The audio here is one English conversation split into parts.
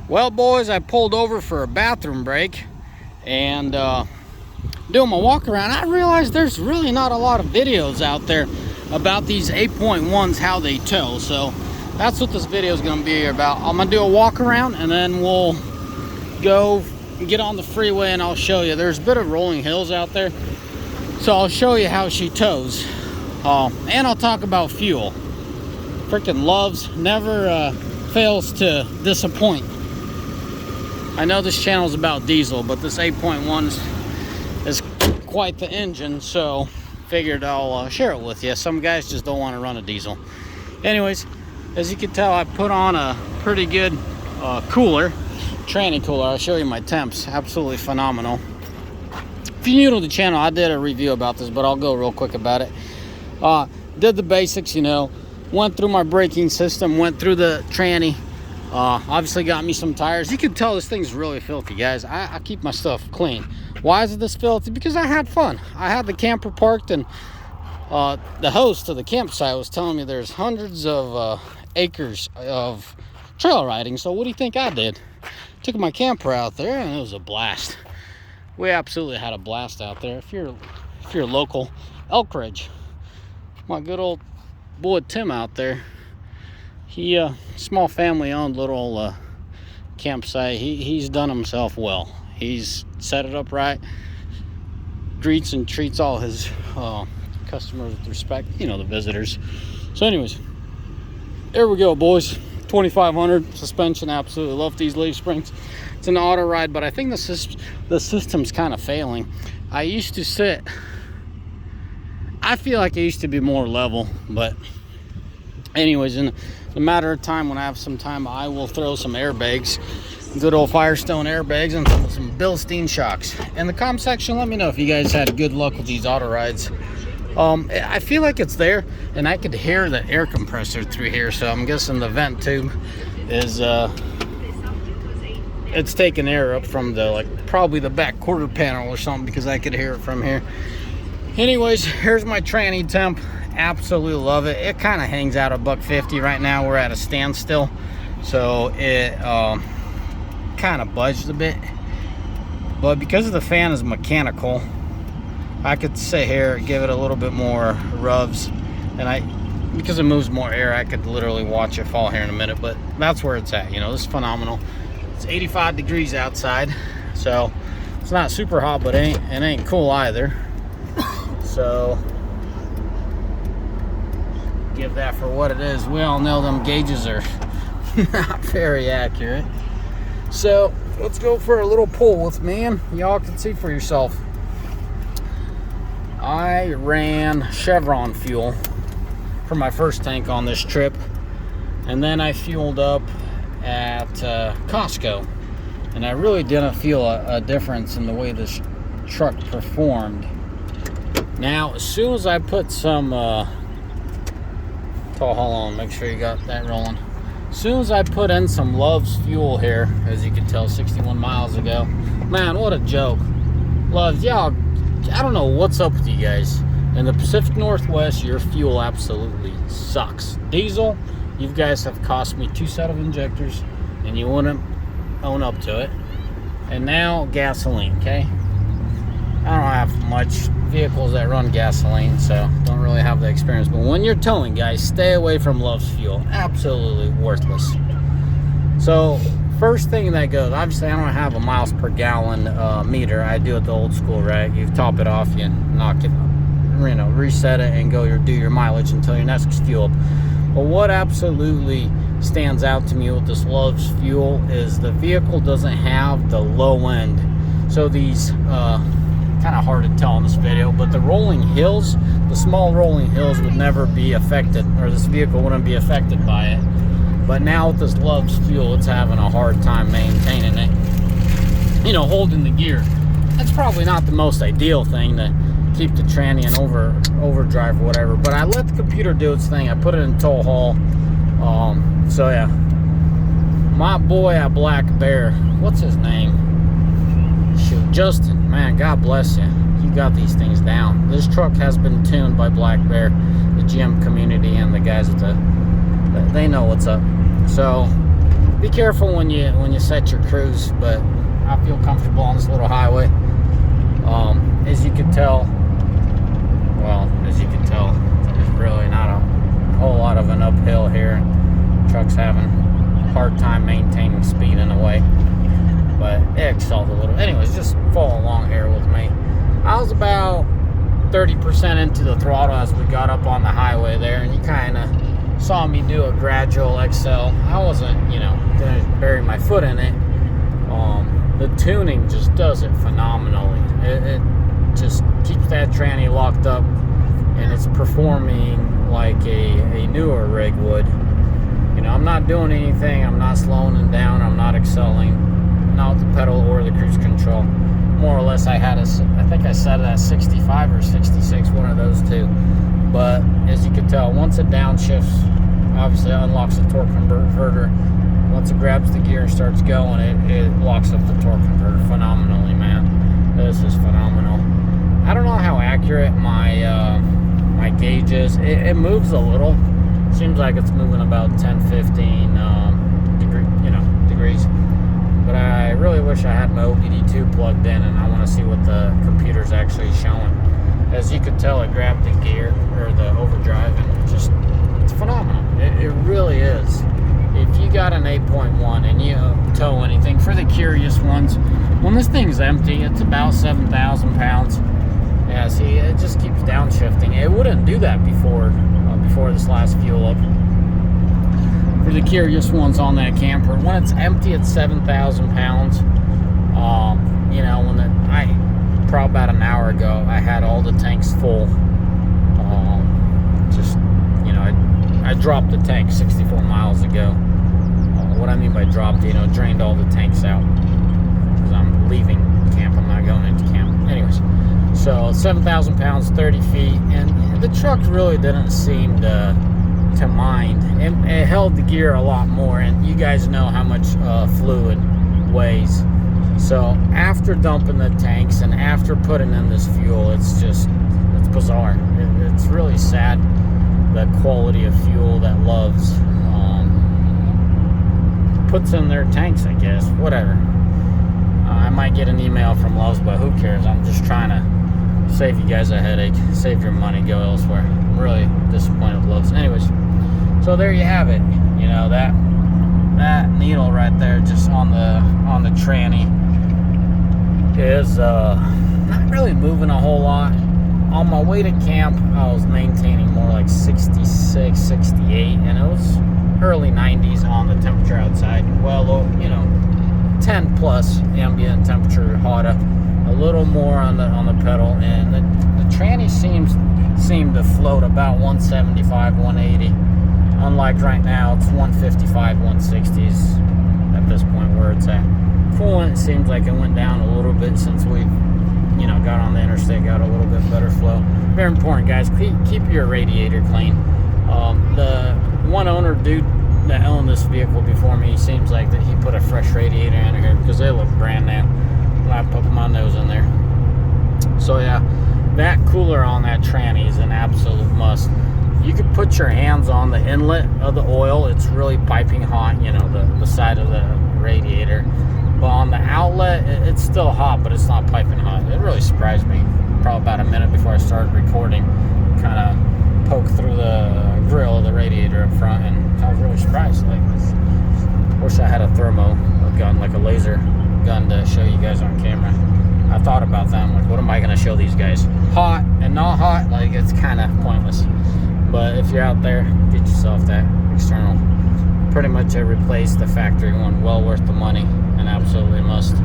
Well, boys, I pulled over for a bathroom break and doing my walk around. I realized there's really not a lot of videos out there about these 8.1s, how they tow. So that's what this video is going to be about. I'm going to do a walk around and then we'll go get on the freeway and I'll show you. There's a bit of rolling hills out there, so I'll show you how she tows. And I'll talk about fuel. Freaking loves, never fails to disappoint. I know this channel is about diesel, but this 8.1 is quite the engine, so figured I'll share it with you. Some guys just don't want to run a diesel. Anyways, as you can tell, I put on a pretty good cooler, tranny cooler. I'll show you my temps. Absolutely phenomenal. If you're new to the channel, I did a review about this, but I'll go real quick about it. Did the basics, you know, went through my braking system, went through the tranny. Obviously got me some tires. You can tell this thing's really filthy, guys. I keep my stuff clean. Why is it this filthy? Because I had fun. I had the camper parked, and the host of the campsite was telling me there's hundreds of acres of trail riding. So what do you think I did? Took my camper out there and it was a blast. We absolutely had a blast out there. If you're local, Elk Ridge, my good old boy Tim out there, he small family owned little campsite. He's done himself well. He's set it up right, greets and treats all his customers with respect, you know, the visitors. So anyways, there we go, boys. 2500 suspension. Absolutely love these leaf springs. It's an auto ride, but I think the system's kind of failing. I feel like I used to be more level, but anyways, in a matter of time, when I have some time, I will throw some airbags, good old Firestone airbags, and some Bilstein shocks. In the comment section, let me know if you guys had good luck with these auto rides. I feel like it's there, and I could hear the air compressor through here, so I'm guessing the vent tube is it's taking air up from the probably the back quarter panel or something, because I could hear it from here. Anyways, here's my tranny temp. Absolutely love it. It kind of hangs out at $150 right now. We're at a standstill, so it kind of budged a bit, but because the fan is mechanical, I could sit here, give it a little bit more rubs, and because it moves more air, I could literally watch it fall here in a minute. But that's where it's at. You know, this is phenomenal. It's 85 degrees outside, so it's not super hot, but it ain't cool either. So give that for what it is. We all know them gauges are not very accurate. So let's go for a little pull with me, and y'all can see for yourself. I ran Chevron fuel for my first tank on this trip, and then I fueled up at Costco, and I really didn't feel a difference in the way this truck performed. Now, as soon as I put some hold on, make sure you got that rolling. As soon as I put in some Love's fuel here, as you can tell, 61 miles ago, man, what a joke. Love's, y'all, I don't know what's up with you guys. In the Pacific Northwest, your fuel absolutely sucks. Diesel, you guys have cost me 2 sets of injectors, and you wouldn't own up to it. And now gasoline, okay? I don't have much vehicles that run gasoline, so don't really have the experience. But when you're towing, guys, stay away from Love's fuel. Absolutely worthless. So first thing that goes, obviously I don't have a miles per gallon meter. I do it the old school, right? You top it off, you knock it, you know, reset it, and go do your mileage until your next fuel up. But what absolutely stands out to me with this Love's fuel is the vehicle doesn't have the low end. So these kind of hard to tell in this video, but the rolling hills, the small rolling hills would never be affected, or this vehicle wouldn't be affected by it. But now with this Love's fuel, it's having a hard time maintaining it, you know, holding the gear. That's probably not the most ideal thing to keep the tranny in overdrive or whatever, but I let the computer do its thing. I put it in tow haul. So yeah, my boy at Black Bear, what's his name? Shoot, Justin, man, God bless you. You got these things down. This truck has been tuned by Black Bear, the GM community, and the guys at they know what's up. So be careful when you set your cruise, but I feel comfortable on this little highway. As you can tell, there's really not a whole lot of an uphill here. Truck's having a hard time maintaining speed in a way, but it excelled a little. Anyways, just follow along here with me. I was about 30% into the throttle as we got up on the highway there, and you kind of saw me do a gradual excel. I wasn't, gonna bury my foot in it. The tuning just does it phenomenally. It just keeps that tranny locked up, and it's performing like a newer rig would. I'm not doing anything. I'm not slowing it down. I'm not excelling, not with the pedal or the cruise control. More or less, I think I set it at 65 or 66, one of those two. But as you can tell, once it downshifts, obviously it unlocks the torque converter. Once it grabs the gear and starts going, it locks up the torque converter phenomenally, man. This is phenomenal. I don't know how accurate my gauge is. It moves a little. Seems like it's moving about 10-15 degrees. But I really wish I had my OBD2 plugged in, and I want to see what the computer's actually showing. As you could tell, it grabbed the gear or the overdrive, and it's phenomenal. It really is. If you got an 8.1 and you tow anything, for the curious ones, when this thing's empty, it's about 7,000 pounds. Yeah, see, it just keeps downshifting. It wouldn't do that before this last fuel up. For the curious ones on that camper, when it's empty at 7,000 pounds, probably about an hour ago, I had all the tanks full. I dropped the tank 64 miles ago. What I mean by dropped, drained all the tanks out, because I'm leaving camp. I'm not going into camp. Anyways, so 7,000 pounds, 30 feet, and the truck really didn't seem to mind. It held the gear a lot more, and you guys know how much fluid weighs. So after dumping the tanks and after putting in this fuel, it's bizarre. It's really sad, the quality of fuel that Love's puts in their tanks, I guess. Whatever. I might get an email from Love's, but who cares? I'm just trying to save you guys a headache, save your money, go elsewhere. I'm really disappointed with Love's. Anyways, so there you have it. That needle right there, just on the tranny, is not really moving a whole lot. On my way to camp, I was maintaining more like 66, 68, and it was early 90s on the temperature outside. Well, 10 plus ambient temperature hotter, a little more on the pedal, and the tranny seemed to float about 175, 180. Unlike right now, it's 155, 160s at this point where it's at. Coolant seems like it went down a little bit since we've got on the interstate, got a little bit better flow. Very important, guys. Keep your radiator clean. The one owner dude that owned this vehicle before me, seems like that he put a fresh radiator in here because they look brand new. I put my nose in there. So yeah, that cooler on that tranny is an absolute must. You could put your hands on the inlet of the oil. It's really piping hot, the side of the radiator. But on the outlet, it's still hot, but it's not piping hot. It really surprised me. Probably about a minute before I started recording, kind of poked through the grill of the radiator up front, and I was really surprised. Wish I had a thermo gun, like a laser gun, to show you guys on camera. I thought about that. I'm like, what am I going to show these guys? Hot and not hot? It's kind of pointless. But if you're out there, get yourself that external. Pretty much replace the factory one. Well worth the money, and absolutely must.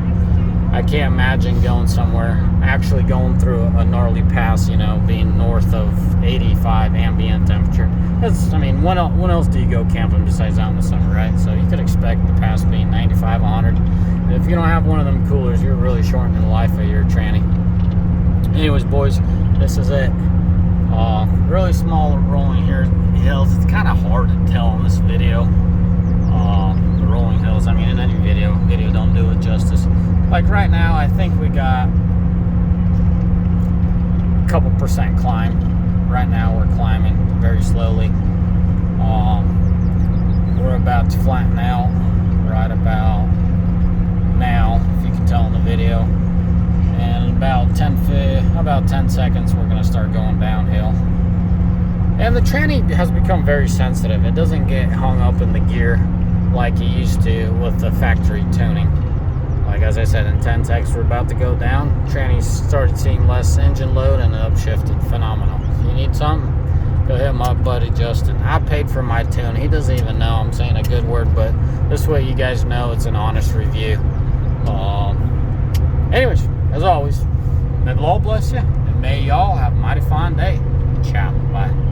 I can't imagine going somewhere, actually going through a gnarly pass, being north of 85 ambient temperature. When else do you go camping besides out in the summer, right? So you could expect the pass being 95, 100. And if you don't have one of them coolers, you're really shortening the life of your tranny. Anyways, boys, this is it. Really small rolling hills. It's kind of hard to tell in this video. The rolling hills. In any video don't do it justice. Like right now, I think we got a couple percent climb. Right now, we're climbing very slowly. We're about to flatten out. right about now, if you can tell in the video. And about 10 seconds, we're going to start going downhill. And the tranny has become very sensitive. It doesn't get hung up in the gear like it used to with the factory tuning. Like as I said, in 10 seconds, we're about to go down. Tranny started seeing less engine load and it upshifted. Phenomenal. If you need something, go hit my buddy Justin. I paid for my tune. He doesn't even know I'm saying a good word, but this way you guys know it's an honest review. Anyways, as always, may the Lord bless you, and may y'all have a mighty fine day. Ciao. Bye.